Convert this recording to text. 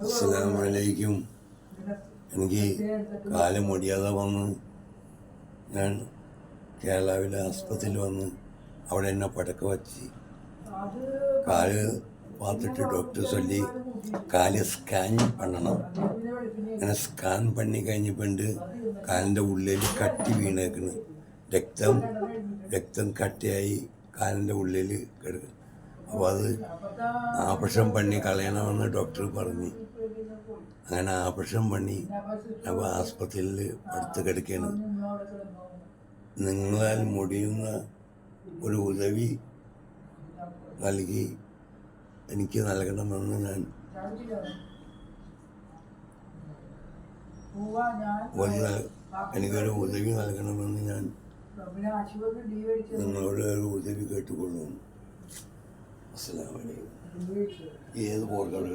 അസ്സലാമലൈക്കും. എനിക്ക് കാല് മുടിയാതെ വന്ന് ഞാൻ കേരളാവിലെ ആസ്പത്രിയിൽ വന്ന് അവിടെ എന്നെ പടക്ക വച്ച് കാല് பார்த்துட்டு டாக்டர் சொல்லி കാല് സ്കാൻ பண்ணണം. അങ്ങനെ സ്കാൻ பண்ணி കഴിഞ്ഞിട്ടുണ്ട് കാലിൻ്റെ ഉള്ളിൽ കട്ടി വീണേക്കുന്നു. രക്തം കട്ടിയായി കാലിൻ്റെ ഉള്ളിൽ കിടക്കും. അപ്പോൾ അത് ആപറേഷൻ പണി കളയണമെന്ന് ഡോക്ടർ പറഞ്ഞു. അങ്ങനെ ആപറേഷൻ പണി അപ്പോൾ ആസ്പത്രിയിൽ അടുത്ത് കിടക്കുകയാണ്. നിങ്ങളാൽ മുടിയുന്ന ഒരു ഉദവി നൽകി എനിക്ക് നൽകണമെന്ന് ഞാൻ എനിക്കൊരു ഉദവി നൽകണമെന്ന് ഞാൻ നിങ്ങളോട് ഒരു ഉദവി കേട്ടുകൊള്ളുന്നു. അസ്സലാമു അലൈക്കും. ഏത് പോർക്കാണ്